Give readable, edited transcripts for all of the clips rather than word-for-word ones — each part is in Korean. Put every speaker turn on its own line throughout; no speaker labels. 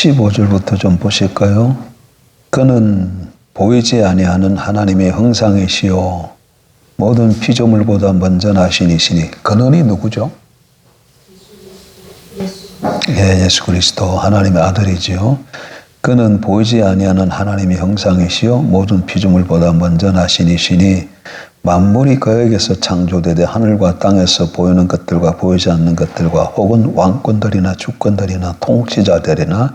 15절부터 좀 보실까요? 그는 보이지 아니하는 하나님의 형상이시요 모든 피조물보다 먼저 나신 이시니, 그는이 누구죠? 예수 그리스도 하나님의 아들이지요. 그는 보이지 아니하는 하나님의 형상이시요 모든 피조물보다 먼저 나신 이시니 만물이 그에게서 창조되되 하늘과 땅에서 보이는 것들과 보이지 않는 것들과 혹은 왕권들이나 주권들이나 통치자들이나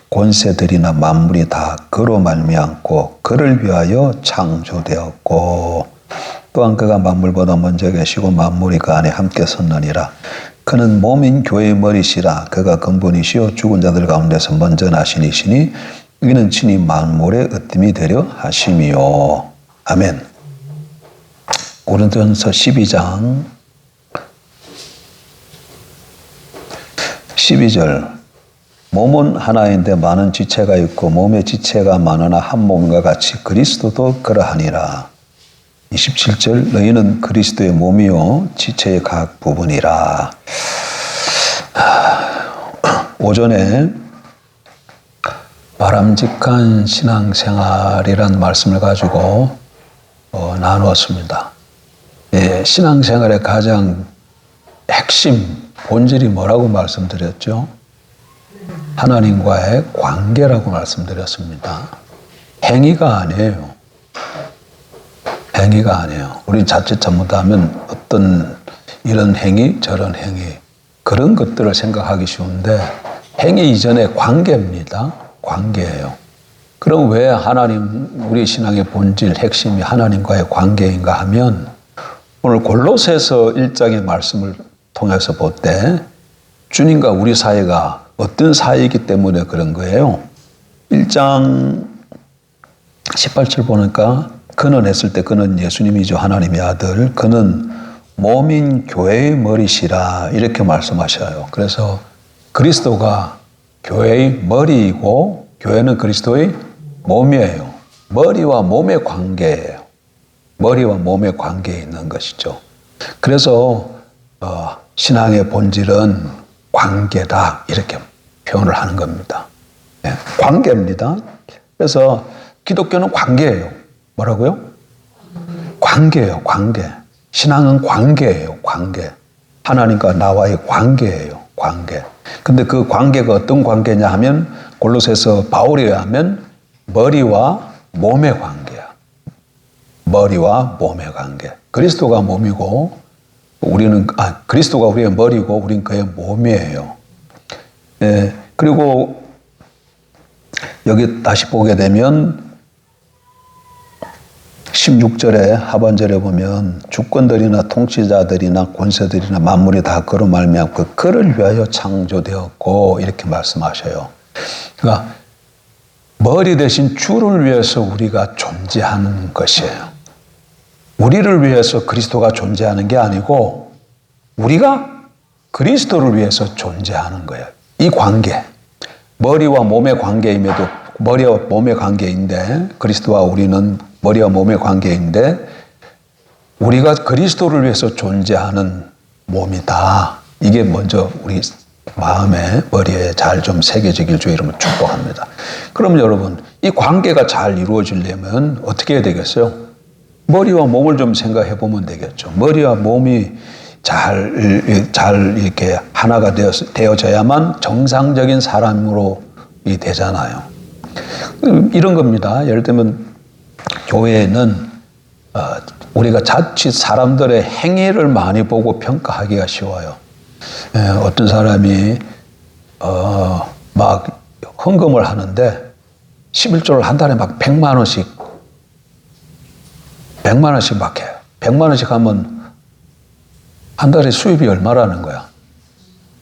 권세들이나 만물이 다 그로 말미암고 그를 위하여 창조되었고, 또한 그가 만물보다 먼저 계시고 만물이 그 안에 함께 섰느니라. 그는 몸인 교회의 머리시라. 그가 근본이시요 죽은 자들 가운데서 먼저 나신 이시니 이는 친히 만물의 으뜸이 되려 하심이요. 아멘. 고린도전서 12장 12절. 몸은 하나인데 많은 지체가 있고 몸의 지체가 많으나 한 몸과 같이 그리스도도 그러하니라. 27절. 너희는 그리스도의 몸이요 지체의 각 부분이라. 오전에 바람직한 신앙생활이란 말씀을 가지고 나누었습니다. 신앙생활의 가장 핵심, 본질이 뭐라고 말씀드렸죠? 하나님과의 관계라고 말씀드렸습니다. 행위가 아니에요. 행위가 아니에요. 우리 자칫 잘못하면 어떤 이런 행위, 저런 행위, 그런 것들을 생각하기 쉬운데 행위 이전에 관계입니다. 관계예요. 그럼 왜 우리 신앙의 본질, 핵심이 하나님과의 관계인가 하면 오늘 골로새서 1장의 말씀을 통해서 볼 때 주님과 우리 사이가 어떤 사이이기 때문에 그런 거예요. 1장 18절 보니까 그는 했을 때 그는 예수님이죠. 하나님의 아들. 그는 몸인 교회의 머리시라 이렇게 말씀하셔요. 그래서 그리스도가 교회의 머리이고 교회는 그리스도의 몸이에요. 머리와 몸의 관계예요. 머리와 몸의 관계에 있는 것이죠. 그래서 신앙의 본질은 관계다 이렇게 표현을 하는 겁니다. 관계입니다. 그래서 기독교는 관계예요. 뭐라고요? 관계예요. 관계. 신앙은 관계예요. 관계. 하나님과 나와의 관계예요. 관계. 근데 그 관계가 어떤 관계냐 하면 골로새서 바울에 의하면 머리와 몸의 관계야. 머리와 몸의 관계. 그리스도가 몸이고 그리스도가 우리의 머리고 우리는 그의 몸이에요. 그리고 여기 다시 보게 되면 16절에 하반절에 보면 주권들이나 통치자들이나 권세들이나 만물이 다 그로 말미암고 그를 위하여 창조되었고 이렇게 말씀하셔요. 그러니까 머리 대신 주를 위해서 우리가 존재하는 것이에요. 우리를 위해서 그리스도가 존재하는 게 아니고 우리가 그리스도를 위해서 존재하는 거예요. 이 관계, 머리와 몸의 관계임에도 머리와 몸의 관계인데 그리스도와 우리는 머리와 몸의 관계인데 우리가 그리스도를 위해서 존재하는 몸이다. 이게 먼저 우리 마음에 머리에 잘 좀 새겨지길 주의 이름으로 축복합니다. 그럼 여러분 이 관계가 잘 이루어지려면 어떻게 해야 되겠어요? 머리와 몸을 좀 생각해 보면 되겠죠. 머리와 몸이 잘 이렇게 하나가 되어져야만 정상적인 사람으로 되잖아요. 이런 겁니다. 예를 들면 교회에는 우리가 자칫 사람들의 행위를 많이 보고 평가하기가 쉬워요. 어떤 사람이 막 헌금을 하는데 11조를 한 달에 막 100만 원씩 막 해요. 100만 원씩 하면 한 달에 수입이 얼마라는 거야?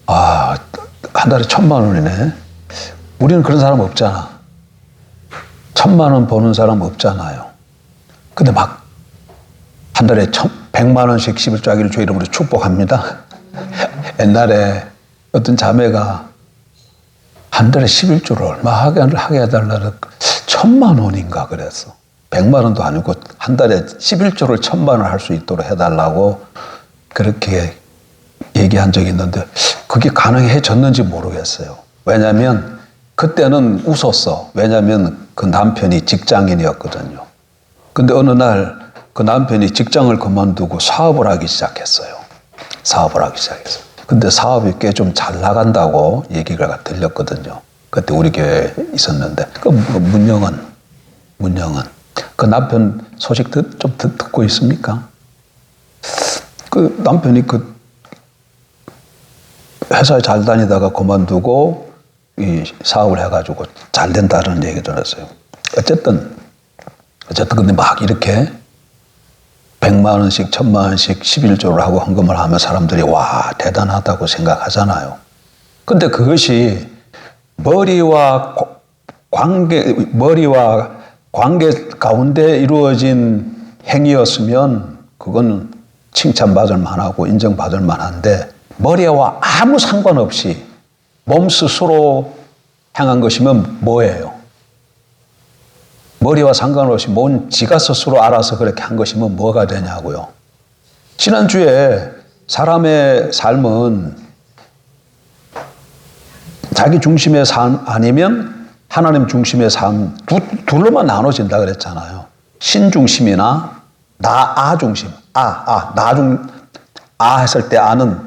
한 달에 1,000만 원이네. 우리는 그런 사람 없잖아. 1,000만 원 버는 사람 없잖아요. 근데 막 한 달에 100만 원씩 11조 하기를 주의 이름으로 축복합니다. 옛날에 어떤 자매가 한 달에 11조를 얼마 하게 해달라고 1,000만 원인가 그랬어. 100만 원도 아니고 한 달에 11조를 1,000만 원 할 수 있도록 해달라고 그렇게 얘기한 적이 있는데 그게 가능해졌는지 모르겠어요. 왜냐하면 그때는 웃었어. 왜냐하면 그 남편이 직장인이었거든요. 근데 어느 날 그 남편이 직장을 그만두고 사업을 하기 시작했어요. 사업을 하기 시작했어요. 근데 사업이 꽤 좀 잘 나간다고 얘기가 들렸거든요. 그때 우리 교회에 있었는데, 문영은. 그 남편 소식 좀 듣고 있습니까? 그 남편이 그 회사에 잘 다니다가 그만두고 이 사업을 해가지고 잘 된다는 얘기 들었어요. 어쨌든 근데 막 이렇게 100만 원씩, 1000만 원씩 11조를 하고 헌금을 하면 사람들이 와, 대단하다고 생각하잖아요. 근데 그것이 머리와 관계 가운데 이루어진 행위였으면 그건 칭찬받을 만하고 인정받을 만한데, 머리와 아무 상관없이 몸 스스로 행한 것이면 뭐예요? 머리와 상관없이 몸 지가 스스로 알아서 그렇게 한 것이면 뭐가 되냐고요. 지난주에 사람의 삶은 자기 중심의 삶 아니면 하나님 중심의 삶, 둘로만 나눠진다 그랬잖아요. 신 중심이나 나 중심. 했을 때 아는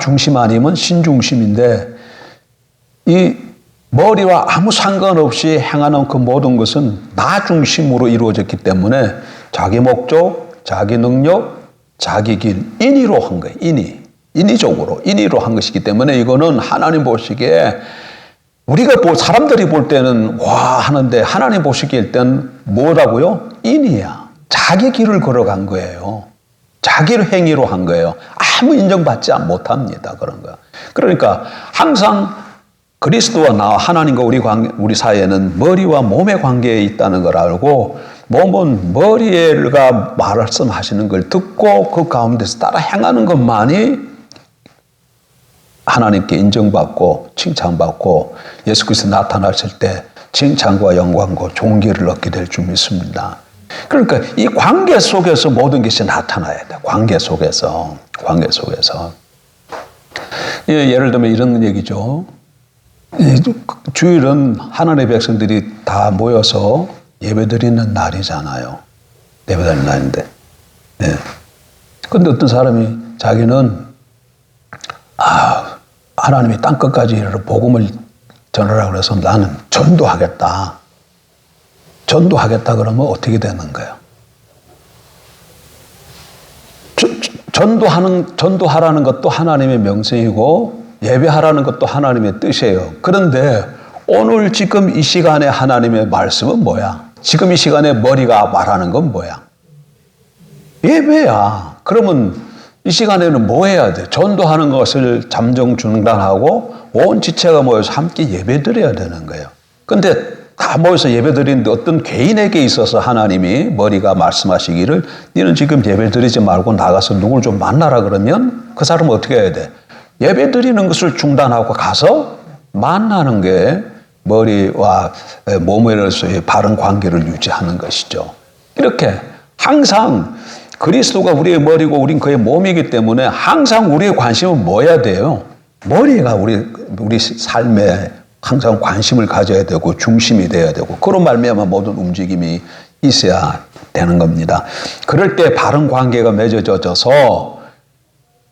중심 아니면 신 중심인데, 이 머리와 아무 상관없이 행하는 그 모든 것은 나 중심으로 이루어졌기 때문에 자기 목적, 자기 능력, 자기 길, 인의로 한 거예요. 인의로 한 것이기 때문에 이거는 하나님 보시기에, 사람들이 볼 때는 와 하는데 하나님 보시기에 때는 뭐라고요? 인의야. 자기 길을 걸어간 거예요. 자기를 행위로 한 거예요. 아무 인정받지 못합니다. 그런 거. 그러니까 항상 그리스도와 나 하나님과 우리 사이에는 머리와 몸의 관계에 있다는 걸 알고, 몸은 머리가 말씀하시는 걸 듣고 그 가운데서 따라 행하는 것만이 하나님께 인정받고 칭찬받고 예수 그리스도 나타나실 때 칭찬과 영광과 존귀를 얻게 될 줄 믿습니다. 그러니까 이 관계 속에서 모든 것이 나타나야 돼. 관계 속에서. 예를 들면 이런 얘기죠. 주일은 하나님의 백성들이 다 모여서 예배드리는 날이잖아요. 예배드리는 날인데. 네. 근데 어떤 사람이 자기는 하나님이 땅끝까지 이르러 복음을 전하라고 그래서 나는 전도하겠다. 그러면 어떻게 되는 거예요? 전도하라는 것도 하나님의 명령이고 예배하라는 것도 하나님의 뜻이에요. 그런데 오늘 지금 이 시간에 하나님의 말씀은 뭐야? 지금 이 시간에 머리가 말하는 건 뭐야? 예배야. 그러면 이 시간에는 뭐 해야 돼? 전도하는 것을 잠정 중단하고 온 지체가 모여서 함께 예배드려야 되는 거예요. 근데 다 모여서 예배드리는데 어떤 개인에게 있어서 하나님이 머리가 말씀하시기를 너는 지금 예배드리지 말고 나가서 누굴 좀 만나라 그러면 그 사람은 어떻게 해야 돼? 예배드리는 것을 중단하고 가서 만나는 게 머리와 몸으로서의 바른 관계를 유지하는 것이죠. 이렇게 항상 그리스도가 우리의 머리고 우린 그의 몸이기 때문에 항상 우리의 관심은 뭐야 돼요? 머리가 우리 삶에 항상 관심을 가져야 되고 중심이 돼야 되고, 그런 말미암아 모든 움직임이 있어야 되는 겁니다. 그럴 때 바른 관계가 맺어져서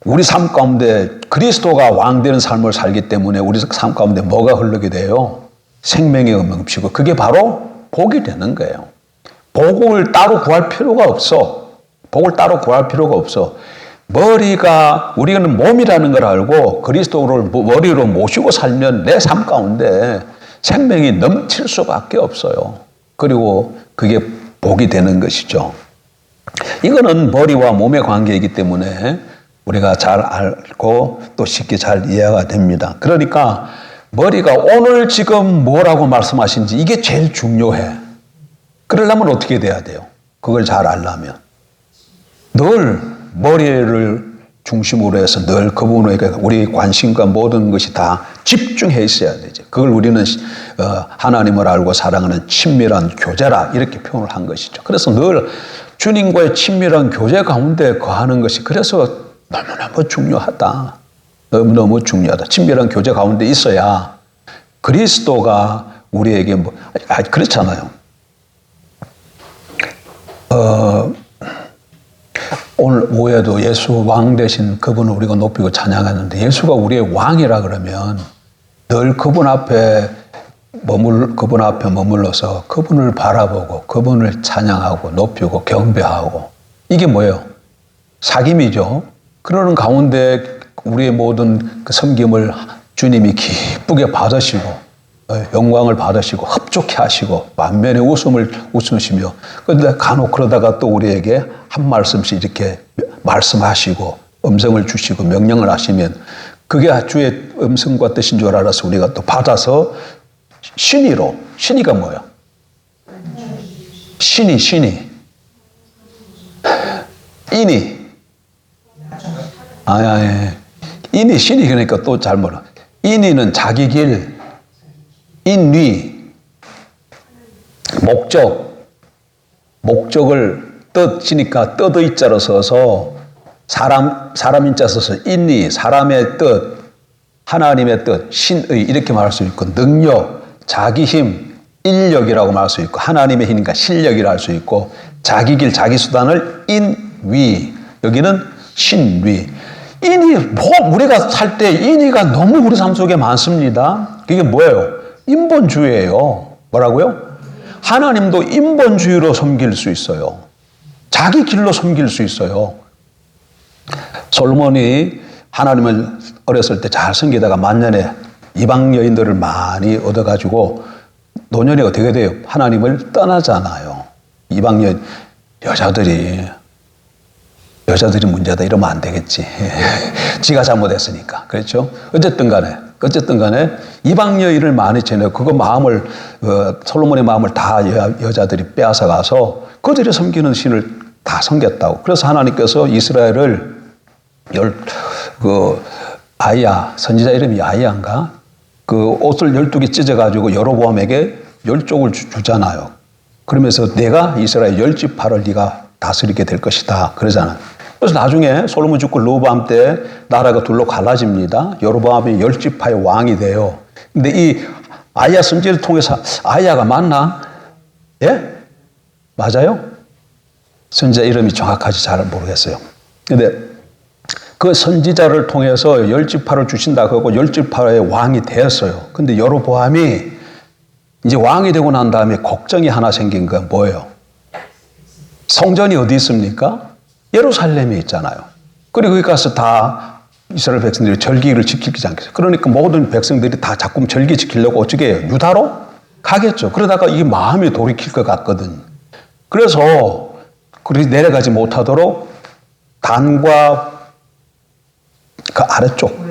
우리 삶 가운데 그리스도가 왕되는 삶을 살기 때문에 우리 삶 가운데 뭐가 흐르게 돼요? 생명의 음식이고, 그게 바로 복이 되는 거예요. 복을 따로 구할 필요가 없어. 우리는 몸이라는 걸 알고 그리스도를 머리로 모시고 살면 내 삶 가운데 생명이 넘칠 수밖에 없어요. 그리고 그게 복이 되는 것이죠. 이거는 머리와 몸의 관계이기 때문에 우리가 잘 알고 또 쉽게 잘 이해가 됩니다. 그러니까 머리가 오늘 지금 뭐라고 말씀하신지 이게 제일 중요해. 그러려면 어떻게 돼야 돼요? 그걸 잘 알려면 늘 머리를 중심으로 해서 늘 그분에게 우리 관심과 모든 것이 다 집중해 있어야 되죠. 그걸 우리는 하나님을 알고 사랑하는 친밀한 교제라 이렇게 표현을 한 것이죠. 그래서 늘 주님과의 친밀한 교제 가운데 거하는 것이, 그래서 너무너무 중요하다. 너무너무 중요하다. 친밀한 교제 가운데 있어야 그리스도가 우리에게 그렇잖아요. 오늘 오후에도 예수 왕 대신 그분을 우리가 높이고 찬양하는데 예수가 우리의 왕이라 그러면 늘 그분 앞에 머물러서 그분을 바라보고 그분을 찬양하고 높이고 경배하고 이게 뭐예요? 사귐이죠. 그러는 가운데 우리의 모든 그 섬김을 주님이 기쁘게 받으시고 영광을 받으시고 흡족해 하시고 만면의 웃음을 웃으시며 그런데 간혹 그러다가 또 우리에게 한 말씀씩 이렇게 말씀하시고 음성을 주시고 명령을 하시면 그게 주의 음성과 뜻인 줄 알아서 우리가 또 받아서 신이가 뭐예요? 신이 인이 인이 신이 그러니까 또 잘못 인이는 자기 길 인위 목적을 뜻이니까 뜻의 있자로 써서 사람 인자 써서 인위 사람의 뜻 하나님의 뜻 신의 이렇게 말할 수 있고 능력 자기 힘 인력이라고 말할 수 있고 하나님의 힘이니까 실력이라 할 수 있고 자기 길 자기 수단을 인위 여기는 신위 인이 우리가 살 때 인위가 너무 우리 삶 속에 많습니다. 그게 뭐예요? 인본주의예요. 뭐라고요? 하나님도 인본주의로 섬길 수 있어요. 자기 길로 섬길 수 있어요. 솔로몬이 하나님을 어렸을 때 잘 섬기다가 만년에 이방 여인들을 많이 얻어가지고 노년이 어떻게 돼요? 하나님을 떠나잖아요. 이방 여자들이 문제다 이러면 안 되겠지. 지가 잘못했으니까. 그렇죠? 어쨌든 간에 이방 여인을 많이 지내고 그거 마음을 솔로몬의 마음을 다 여자들이 빼앗아 가서 그들이 섬기는 신을 다 섬겼다고. 그래서 하나님께서 이스라엘을 아이야 선지자 이름이 아이야인가? 그 옷을 12개 찢어 가지고 여로보암에게 10족을 주잖아요. 그러면서 내가 이스라엘 10지파를 네가 다스리게 될 것이다. 그러잖아요. 그래서 나중에 솔로몬 죽고 르호보암 때 나라가 둘로 갈라집니다. 여로보암이 10지파의 왕이 돼요. 근데 이 아이야 선지를 통해서 아이야가 맞나? 예? 맞아요? 선지자 이름이 정확하지 잘 모르겠어요. 근데 그 선지자를 통해서 10지파를 주신다 그러고 10지파의 왕이 되었어요. 근데 여로보암이 이제 왕이 되고 난 다음에 걱정이 하나 생긴 건 뭐예요? 성전이 어디 있습니까? 예루살렘에 있잖아요. 그리고 거기 가서 다 이스라엘 백성들이 절기를 지키지 않겠어요. 그러니까 모든 백성들이 다 자꾸 절기 지키려고 어떻게 해요? 유다로 가겠죠. 그러다가 이게 마음이 돌이킬 것 같거든. 그래서 내려가지 못하도록 단과 그 아래쪽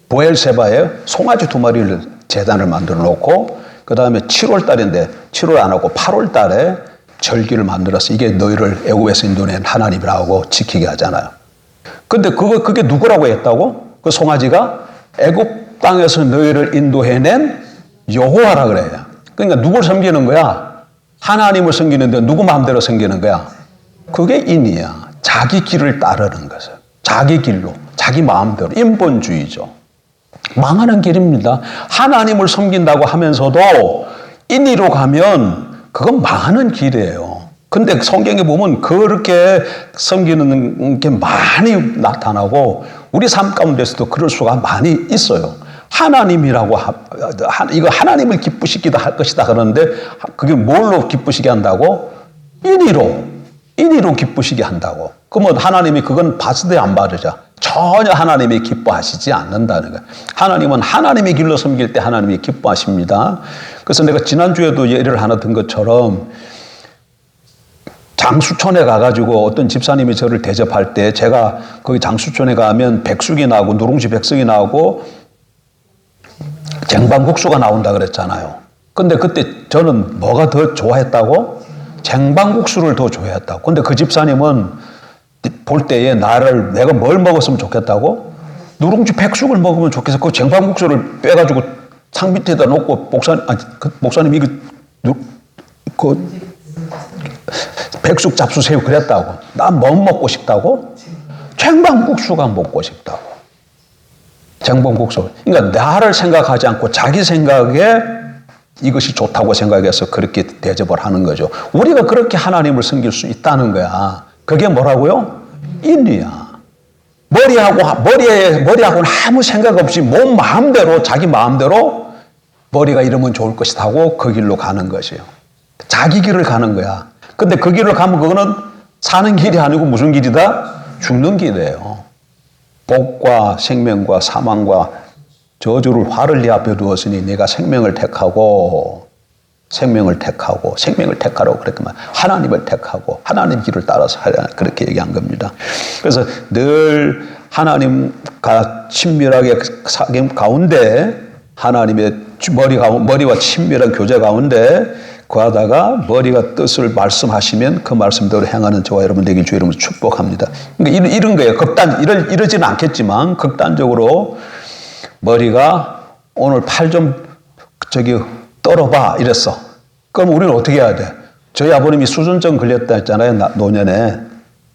보엘세바에 송아지 2마리를 제단을 만들어 놓고 그 다음에 7월 달인데 7월 안 하고 8월 달에 절기를 만들어서 이게 너희를 애굽에서 인도낸 하나님이라고 지키게 하잖아요. 근데 그게 누구라고 했다고? 그 송아지가 애굽 땅에서 너희를 인도해낸 여호와라 그래요. 그러니까 누굴 섬기는 거야? 하나님을 섬기는데 누구 마음대로 섬기는 거야? 그게 인이야. 자기 길을 따르는 것을. 자기 길로, 자기 마음대로. 인본주의죠. 망하는 길입니다. 하나님을 섬긴다고 하면서도 인위로 가면 그건 망하는 길이에요. 근데 성경에 보면 그렇게 섬기는 게 많이 나타나고 우리 삶 가운데서도 그럴 수가 많이 있어요. 하나님이라고 이거 하나님을 기쁘시기도 할 것이다 그러는데 그게 뭘로 기쁘시게 한다고? 인위로 기쁘시게 한다고. 그러면 하나님이 그건 받으되 안 받으자 전혀 하나님이 기뻐하시지 않는다는 거예요. 하나님은 하나님의 길로 섬길 때 하나님이 기뻐하십니다. 그래서 내가 지난주에도 예를 하나 든 것처럼 장수촌에 가가지고 어떤 집사님이 저를 대접할 때 제가 거기 장수촌에 가면 백숙이 나오고 누룽지 백숙이 나오고 쟁반국수가 나온다 그랬잖아요. 근데 그때 저는 뭐가 더 좋아했다고? 쟁반국수를 더 좋아했다고. 근데 그 집사님은 볼 때에 내가 뭘 먹었으면 좋겠다고? 누룽지 백숙을 먹으면 좋겠어. 그 쟁반국수를 빼가지고 창 밑에다 놓고 목사님이 백숙 잡수세요 그랬다고. 난 뭐 먹고 싶다고? 생방국수가 먹고 싶다고. 생방국수. 그러니까 나를 생각하지 않고 자기 생각에 이것이 좋다고 생각해서 그렇게 대접을 하는 거죠. 우리가 그렇게 하나님을 섬길 수 있다는 거야. 그게 뭐라고요? 인리야. 머리하고는 아무 생각 없이 몸 마음대로, 자기 마음대로 머리가 이러면 좋을 것이다 하고 그 길로 가는 것이에요. 자기 길을 가는 거야. 근데 그 길을 가면 그거는 사는 길이 아니고 무슨 길이다? 죽는 길이에요. 복과 생명과 사망과 저주를 화를 네 앞에 두었으니 네가 생명을 택하라고 그렇게 말. 하나님을 택하고 하나님 길을 따라서 하라 그렇게 얘기한 겁니다. 그래서 늘 하나님과 친밀하게 사귐 가운데 하나님의 머리와 친밀한 교제 가운데 구하다가 머리가 뜻을 말씀하시면 그 말씀대로 행하는 저와 여러분 되길 주의 이름으로 축복합니다. 그러니까 이런 거예요. 이러지는 않겠지만 극단적으로 머리가 오늘 팔 좀 떨어봐 이랬어. 그럼 우리는 어떻게 해야 돼? 저희 아버님이 수전증 걸렸다 했잖아요. 노년에.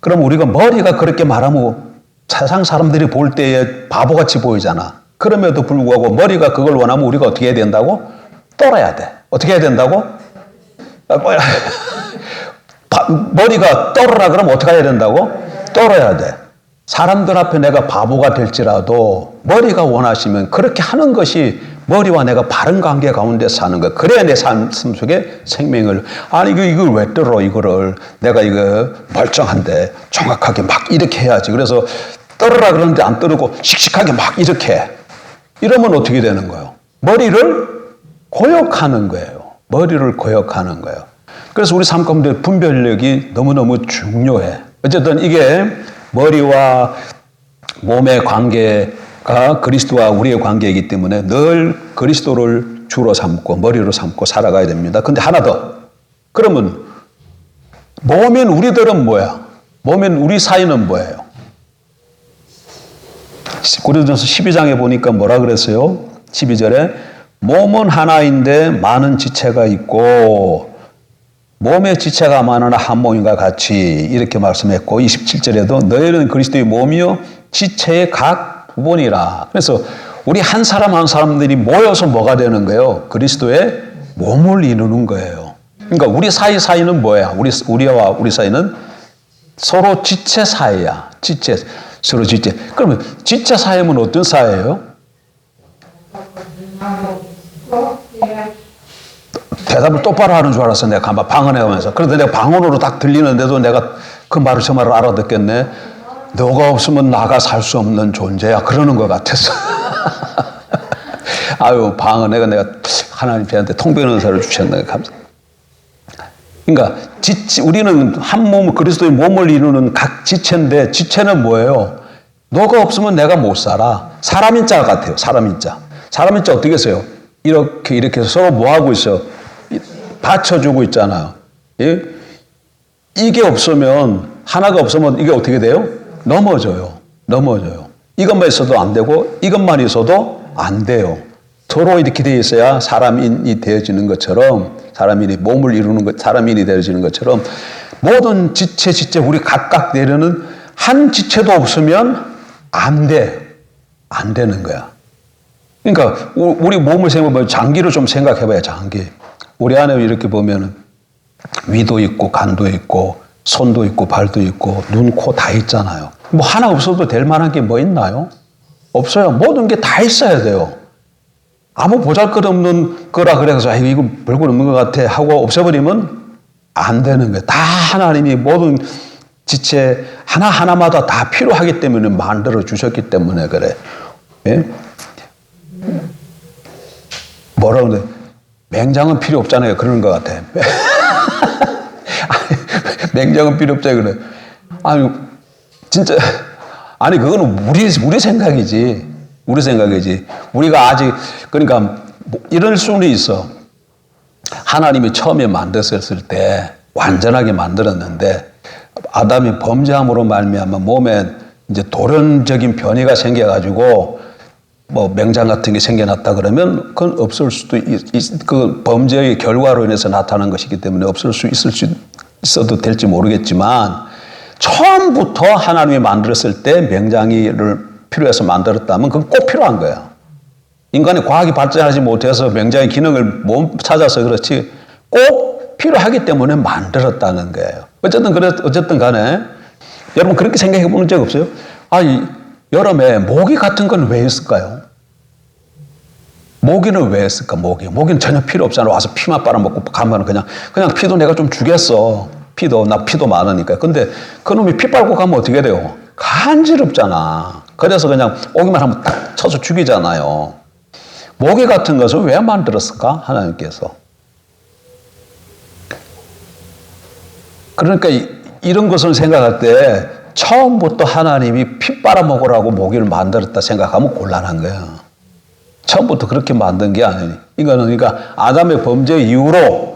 그럼 우리가 머리가 그렇게 말하면 세상 사람들이 볼 때에 바보같이 보이잖아. 그럼에도 불구하고 머리가 그걸 원하면 우리가 어떻게 해야 된다고? 떨어야 돼. 어떻게 해야 된다고? 머리가 떨어라 그러면 어떻게 해야 된다고? 떨어야 돼. 사람들 앞에 내가 바보가 될지라도 머리가 원하시면 그렇게 하는 것이 머리와 내가 바른 관계 가운데 사는 거. 그래야 내 삶 속에 생명을. 아니 이걸 왜 떨어 이거를. 내가 이거 멀쩡한데 정확하게 막 이렇게 해야지. 그래서 떨어라 그러는데 안 떨고 씩씩하게 막 이렇게 해. 이러면 어떻게 되는 거예요? 머리를 고역하는 거예요. 머리를 고역하는 거예요. 그래서 우리 삶 가운데 분별력이 너무너무 중요해. 어쨌든 이게 머리와 몸의 관계가 그리스도와 우리의 관계이기 때문에 늘 그리스도를 주로 삼고 머리로 삼고 살아가야 됩니다. 근데 하나 더. 그러면 몸인 우리들은 뭐야? 몸인 우리 사이는 뭐예요? 고린도전서 12장에 보니까 뭐라 그랬어요? 12절에 몸은 하나인데 많은 지체가 있고 몸의 지체가 많으나 한 몸인가 같이 이렇게 말씀했고 27절에도 너희는 그리스도의 몸이요 지체의 각 부분이라. 그래서 우리 한 사람 한 사람들이 모여서 뭐가 되는 거예요? 그리스도의 몸을 이루는 거예요. 그러니까 우리 사이는 뭐야? 우리와 우리 사이는 서로 지체 사이야. 서로 지체. 그러면 지체 사이면 어떤 사이예요? 대답을 똑바로 하는 줄 알았어. 내가 가만 방언해가면서. 그런데 내가 방언으로 딱 들리는데도 내가 그 말을 저 말을 알아듣겠네. 너가 없으면 나가 살 수 없는 존재야. 그러는 것 같았어. 아유, 방언해가 내가 하나님 저한테 통변 은사를 주셨네. 감사. 그러니까 우리는 한 몸, 그리스도의 몸을 이루는 각 지체인데 지체는 뭐예요? 너가 없으면 내가 못 살아. 사람인자 같아요. 사람인자. 사람인자 어떻게 써요? 이렇게 해서 서로 뭐 하고 있어? 받쳐주고 있잖아요. 예? 이게 없으면, 하나가 없으면 이게 어떻게 돼요? 넘어져요. 이것만 있어도 안 되고, 이것만 있어도 안 돼요. 서로 이렇게 되어 있어야 사람인이 되어지는 것처럼, 사람인이 몸을 이루는 것, 사람인이 되어지는 것처럼, 모든 지체, 우리 각각 내려는 한 지체도 없으면 안 되는 거야. 그러니까, 우리 몸을 생각해보면 장기를 좀 생각해봐요, 장기. 우리 안에 이렇게 보면은 위도 있고 간도 있고 손도 있고 발도 있고 눈, 코 다 있잖아요. 뭐 하나 없어도 될 만한 게 뭐 있나요? 없어요. 모든 게 다 있어야 돼요. 아무 보잘것없는 거라 그래서 이거 별거 없는 것 같아 하고 없애버리면 안 되는 거예요. 다 하나님이 모든 지체 하나하나마다 다 필요하기 때문에 만들어 주셨기 때문에 그래. 예? 뭐라고 그래? 맹장은 필요 없잖아요. 그러는 것 같아. 맹장은 필요 없잖아요. 그래. 아니, 진짜. 아니, 그거는 우리 생각이지. 우리 생각이지. 우리가 아직, 그러니까, 이럴 수는 있어. 하나님이 처음에 만드셨을 때, 완전하게 만들었는데, 아담이 범죄함으로 말미암아 몸에 이제 돌연적인 변이가 생겨가지고, 뭐 맹장 같은 게 생겨났다 그러면 그건 없을 수도 그 범죄의 결과로 인해서 나타난 것이기 때문에 없을 수 있어도 될지 모르겠지만 처음부터 하나님이 만들었을 때 맹장이를 필요해서 만들었다면 그건 꼭 필요한 거예요. 인간의 과학이 발전하지 못해서 맹장의 기능을 못 찾아서 그렇지 꼭 필요하기 때문에 만들었다는 거예요. 어쨌든 간에 여러분 그렇게 생각해 보는 적 없어요? 여름에 모기 같은 건 왜 있을까요? 모기는 왜 했을까? 모기는 전혀 필요 없잖아. 와서 피만 빨아먹고 가면 그냥 피도 내가 좀 주겠어. 나 피도 많으니까. 근데 그놈이 피 빨고 가면 어떻게 돼요? 간지럽잖아. 그래서 그냥 오기만 하면 딱 쳐서 죽이잖아요. 모기 같은 것을 왜 만들었을까? 하나님께서. 그러니까 이런 것을 생각할 때 처음부터 하나님이 피 빨아먹으라고 모기를 만들었다 생각하면 곤란한 거예요. 처음부터 그렇게 만든 게 아니니. 이거는 그러니까 아담의 범죄 이후로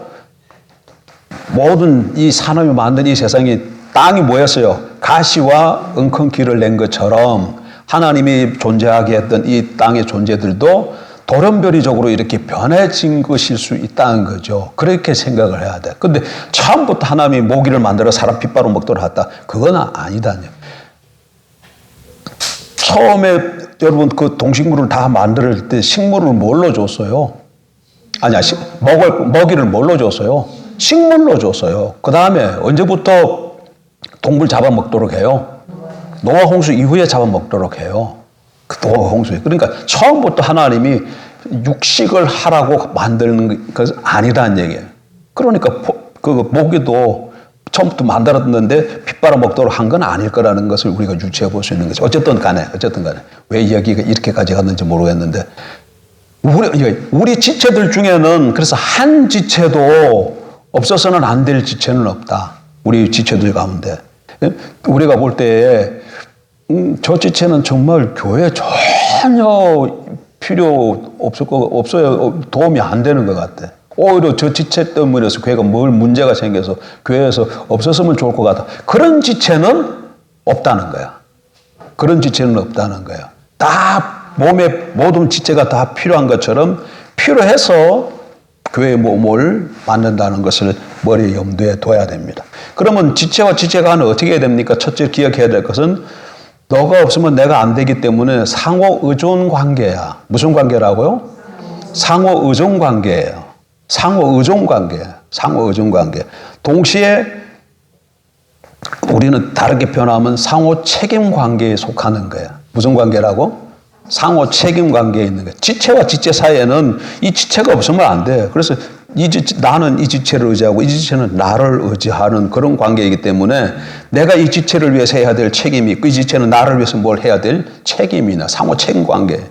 모든 이 산업이 만든 이 세상이 땅이 뭐였어요? 가시와 엉겅퀴를 낸 것처럼 하나님이 존재하게 했던 이 땅의 존재들도 돌연변이적으로 이렇게 변해진 것일 수 있다는 거죠. 그렇게 생각을 해야 돼. 근데 처음부터 하나님이 모기를 만들어 사람 핏바로 먹도록 했다. 그건 아니다요. 처음에 여러분 그 동식물을 다 만들 때 식물을 뭘로 줬어요? 먹이를 뭘로 줬어요? 식물로 줬어요. 그 다음에 언제부터 동물 잡아먹도록 해요? 노아 홍수 이후에 잡아먹도록 해요. 그 노아 홍수. 그러니까 처음부터 하나님이 육식을 하라고 만드는 것은 아니라는 얘기예요. 그러니까 그 모기도 처음부터 만들었는데 핏바라 먹도록 한 건 아닐 거라는 것을 우리가 유추해 볼 수 있는 거죠. 어쨌든 간에 왜 이야기가 이렇게까지 갔는지 모르겠는데 우리 지체들 중에는 그래서 한 지체도 없어서는 안 될 지체는 없다. 우리 지체들 가운데 우리가 볼 때에 저 지체는 정말 교회에 전혀 필요 없어요. 도움이 안 되는 것 같아. 오히려 저 지체 때문에서 교회가 뭘 문제가 생겨서 교회에서 없었으면 좋을 것 같아. 그런 지체는 없다는 거야. 다 몸의 모든 지체가 다 필요한 것처럼 필요해서 교회의 몸을 만든다는 것을 머리에 염두에 둬야 됩니다. 그러면 지체와 지체 간에 어떻게 해야 됩니까? 첫째 기억해야 될 것은 너가 없으면 내가 안 되기 때문에 상호 의존 관계야. 무슨 관계라고요? 상호 의존 관계예요. 상호 의존 관계. 동시에 우리는 다르게 표현하면 상호 책임 관계에 속하는 거야. 무슨 관계라고? 상호 책임 관계에 있는 거야. 지체와 지체 사이에는 이 지체가 없으면 안 돼. 그래서 나는 이 지체를 의지하고 이 지체는 나를 의지하는 그런 관계이기 때문에 내가 이 지체를 위해서 해야 될 책임이 있고 이 지체는 나를 위해서 뭘 해야 될 책임이 있나. 상호 책임 관계.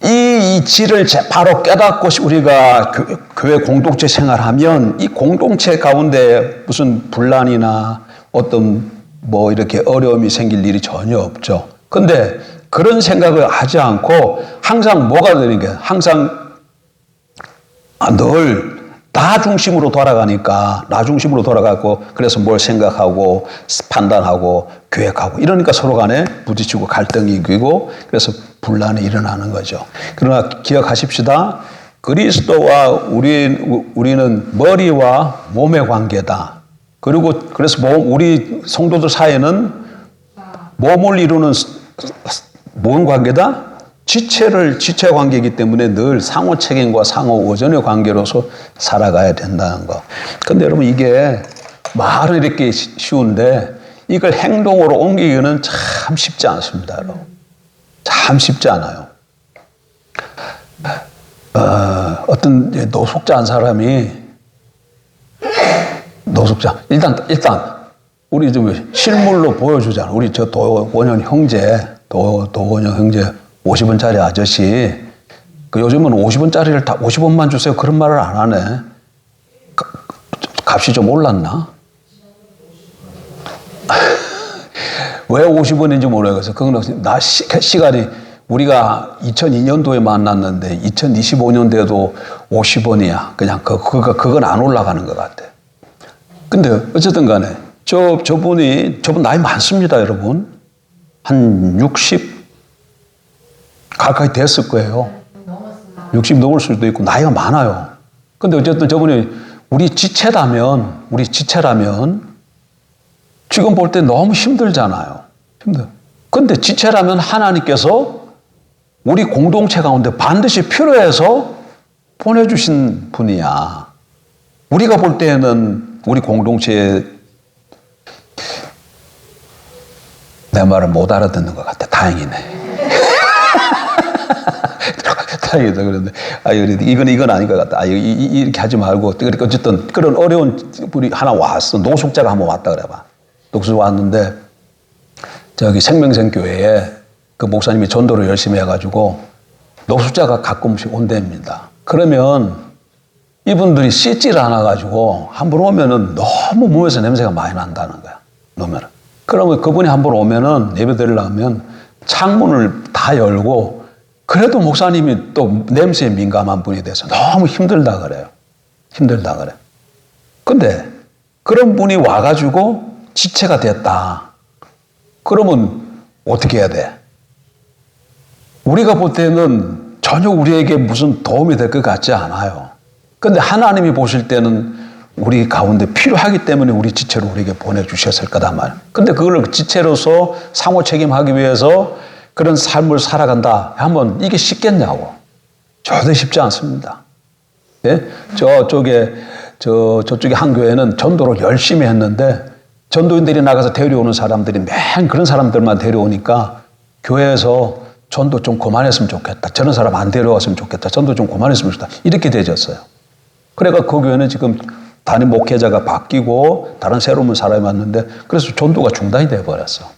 이 이치를 바로 깨닫고 우리가 교회 공동체 생활하면 이 공동체 가운데 무슨 분란이나 어떤 이렇게 어려움이 생길 일이 전혀 없죠. 근데 그런 생각을 하지 않고 항상 뭐가 되는 게 항상 늘 나 중심으로 돌아가고 그래서 뭘 생각하고 판단하고 계획하고 이러니까 서로 간에 부딪히고 갈등이 일고 그래서 분란이 일어나는 거죠. 그러나 기억하십시다. 그리스도와 우리는 머리와 몸의 관계다. 그래서 우리 성도들 사이에는 몸을 이루는 뭔 관계다? 지체 관계이기 때문에 늘 상호 책임과 상호 의존의 관계로서 살아가야 된다는 거. 근데 여러분 이게 말은 이렇게 쉬운데 이걸 행동으로 옮기기는 참 쉽지 않습니다, 여러분. 참 쉽지 않아요. 어떤 노숙자 한 사람이 일단 우리 좀 실물로 보여주잖아. 우리 저 도원현 형제 50원짜리 아저씨, 요즘은 50원짜리를 다 50원만 주세요. 그런 말을 안 하네. 값이 좀 올랐나? 왜 50원인지 모르겠어. 그건 시간이 우리가 2002년도에 만났는데 2025년도에도 50원이야. 그냥 그건 안 올라가는 것 같아. 근데 어쨌든 간에 저분 나이 많습니다, 여러분. 한 60 가까이 됐을 거예요. 60 넘을 수도 있고 나이가 많아요. 근데 어쨌든 저분이 우리 지체라면 지금 볼 때 너무 힘들잖아요. 힘들어. 근데 지체라면 하나님께서 우리 공동체 가운데 반드시 필요해서 보내주신 분이야. 우리가 볼 때에는 우리 공동체에 내 말을 못 알아듣는 것 같아. 다행이네. 다행이다. 그런데, 이건 아닌 것 같다. 이렇게 하지 말고. 그러니까 어쨌든 그런 어려운 분이 하나 왔어. 노숙자가 한번 왔다 그래봐. 노숙자 왔는데, 저기 생명생교회에 그 목사님이 전도를 열심히 해가지고 노숙자가 가끔씩 온답니다. 그러면 이분들이 씻지를 않아가지고 한 번 오면은 너무 몸에서 냄새가 많이 난다는 거야. 놓으면은. 그러면 그분이 한 번 오면은 예배 드리려면 창문을 다 열고 그래도 목사님이 또 냄새에 민감한 분이 돼서 너무 힘들다 그래요. 힘들다 그래. 근데 그런 분이 와가지고 지체가 됐다. 그러면 어떻게 해야 돼? 우리가 볼 때는 전혀 우리에게 무슨 도움이 될 것 같지 않아요. 근데 하나님이 보실 때는 우리 가운데 필요하기 때문에 우리 지체로 우리에게 보내주셨을 거단 말이에요. 근데 그걸 지체로서 상호 책임하기 위해서 그런 삶을 살아간다 하면 이게 쉽겠냐고. 절대 쉽지 않습니다. 예? 저쪽에 한 교회는 전도를 열심히 했는데 전도인들이 나가서 데려오는 사람들이 맨 그런 사람들만 데려오니까 교회에서 전도 좀 그만했으면 좋겠다. 저런 사람 안 데려왔으면 좋겠다. 전도 좀 그만했으면 좋겠다. 이렇게 되졌어요. 그러니까 그 교회는 지금 담임 목회자가 바뀌고 다른 새로운 사람이 왔는데 그래서 전도가 중단이 돼버렸어.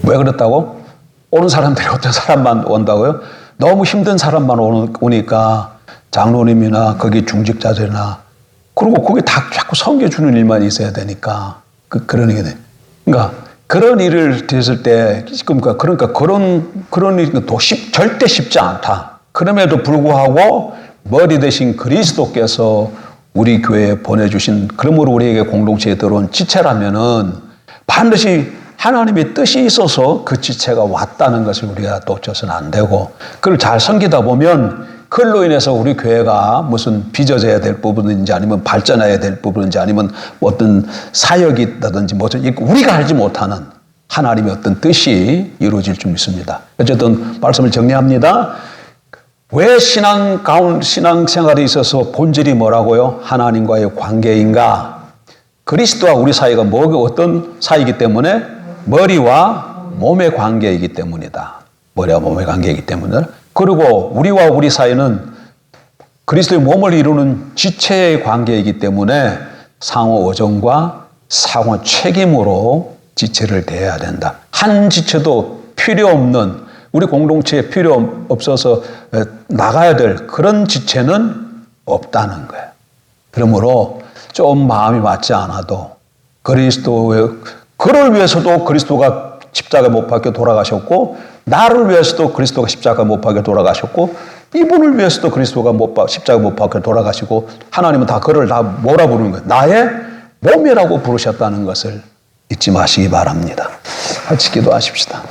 왜 그랬다고? 오는 사람들이 어떤 사람만 온다고요? 너무 힘든 사람만 오니까 장로님이나 거기 중직자들이나 그리고 거기 다 자꾸 섬겨주는 일만 있어야 되니까 그런 얘기 돼. 그러니까 그런 일을 됐을 때 그러니까 그런 일이 절대 쉽지 않다. 그럼에도 불구하고 머리 대신 그리스도께서 우리 교회에 보내주신 그러므로 우리에게 공동체에 들어온 지체라면은 반드시 하나님의 뜻이 있어서 그 지체가 왔다는 것을 우리가 놓쳐서는 안 되고 그걸 잘 섬기다 보면 그걸로 인해서 우리 교회가 무슨 빚어져야 될 부분인지 아니면 발전해야 될 부분인지 아니면 어떤 사역이 있다든지 우리가 알지 못하는 하나님의 어떤 뜻이 이루어질 줄 믿습니다. 어쨌든 말씀을 정리합니다. 왜 신앙생활에 있어서 본질이 뭐라고요? 하나님과의 관계인가? 그리스도와 우리 사이가 어떤 사이이기 때문에 머리와 몸의 관계이기 때문이다. 머리와 몸의 관계이기 때문에. 그리고 우리와 우리 사이는 그리스도의 몸을 이루는 지체의 관계이기 때문에 상호 의존과 상호 책임으로 지체를 대해야 된다. 한 지체도 필요 없는 우리 공동체에 필요 없어서 나가야 될 그런 지체는 없다는 거예요. 그러므로 좀 마음이 맞지 않아도 그를 위해서도 그리스도가 십자가에 못 박혀 돌아가셨고 나를 위해서도 그리스도가 십자가에 못 박혀 돌아가셨고 이분을 위해서도 그리스도가 십자가에 못 박혀 돌아가시고 하나님은 다 그를 다 뭐라 부르는 거예요? 나의 몸이라고 부르셨다는 것을 잊지 마시기 바랍니다. 같이 기도하십시다.